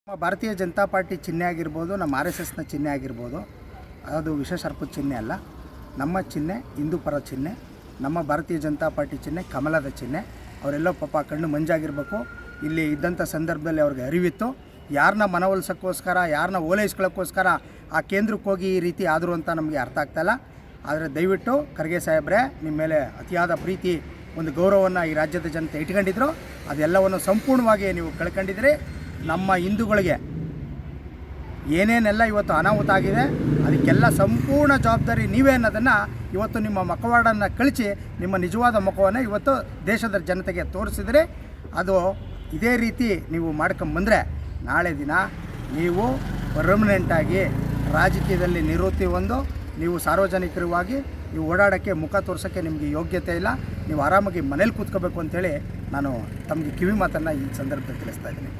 ನಮ್ಮ ಭಾರತೀಯ ಜನತಾ ಪಾರ್ಟಿ ಚಿಹ್ನೆ ಆಗಿರ್ಬೋದು, ನಮ್ಮ RSSನ ಚಿಹ್ನೆ ಆಗಿರ್ಬೋದು, ಅದು ವಿಷಸರ್ಪದ ಚಿಹ್ನೆ ಅಲ್ಲ. ನಮ್ಮ ಚಿಹ್ನೆ ಹಿಂದೂ ಪರ ಚಿಹ್ನೆ. ನಮ್ಮ ಭಾರತೀಯ ಜನತಾ ಪಾರ್ಟಿ ಚಿಹ್ನೆ ಕಮಲದ ಚಿಹ್ನೆ. ಅವರೆಲ್ಲೋ ಪಾಪ ಕಣ್ಣು ಮಂಜಾಗಿರಬೇಕು. ಇಲ್ಲಿ ಇದ್ದಂಥ ಸಂದರ್ಭದಲ್ಲಿ ಅವ್ರಿಗೆ ಅರಿವಿತ್ತು. ಯಾರನ್ನ ಮನವೊಲಿಸೋಕ್ಕೋಸ್ಕರ, ಯಾರನ್ನ ಓಲೈಸ್ಕೊಳ್ಳೋಕ್ಕೋಸ್ಕರ ಆ ಕೇಂದ್ರಕ್ಕೆ ಹೋಗಿ ಈ ರೀತಿ ಆದರು ಅಂತ ನಮಗೆ ಅರ್ಥ ಆಗ್ತಾಯಿಲ್ಲ. ಆದರೆ ದಯವಿಟ್ಟು ಖರ್ಗೆ ಸಾಹೇಬ್ರೆ, ನಿಮ್ಮ ಮೇಲೆ ಅತಿಯಾದ ಪ್ರೀತಿ, ಒಂದು ಗೌರವವನ್ನು ಈ ರಾಜ್ಯದ ಜನತೆ ಇಟ್ಕೊಂಡಿದ್ರು. ಅದೆಲ್ಲವನ್ನು ಸಂಪೂರ್ಣವಾಗಿ ನೀವು ಕಳ್ಕೊಂಡಿದ್ರಿ. ನಮ್ಮ ಹಿಂದೂಗಳಿಗೆ ಏನೇನೆಲ್ಲ ಇವತ್ತು ಅನಾಹುತ ಆಗಿದೆ ಅದಕ್ಕೆಲ್ಲ ಸಂಪೂರ್ಣ ಜವಾಬ್ದಾರಿ ನೀವೇ ಅನ್ನೋದನ್ನು ಇವತ್ತು ನಿಮ್ಮ ಮುಖವಾಡನ್ನು ಕಳಿಸಿ ನಿಮ್ಮ ನಿಜವಾದ ಮುಖವನ್ನು ಇವತ್ತು ದೇಶದ ಜನತೆಗೆ ತೋರಿಸಿದರೆ, ಅದು ಇದೇ ರೀತಿ ನೀವು ಮಾಡ್ಕೊಂಬಂದರೆ ನಾಳೆ ದಿನ ನೀವು ಪರ್ಮನೆಂಟಾಗಿ ರಾಜಕೀಯದಲ್ಲಿ ನಿವೃತ್ತಿ ಹೊಂದು ನೀವು ಸಾರ್ವಜನಿಕರವಾಗಿ ನೀವು ಓಡಾಡೋಕ್ಕೆ, ಮುಖ ತೋರ್ಸೋಕ್ಕೆ ನಿಮಗೆ ಯೋಗ್ಯತೆ ಇಲ್ಲ. ನೀವು ಆರಾಮಾಗಿ ಮನೇಲಿ ಕೂತ್ಕೋಬೇಕು ಅಂತೇಳಿ ನಾನು ತಮಗೆ ಕಿವಿ ಮಾತನ್ನು ಈ ಸಂದರ್ಭದಲ್ಲಿ ತಿಳಿಸ್ತಾ ಇದ್ದೀನಿ.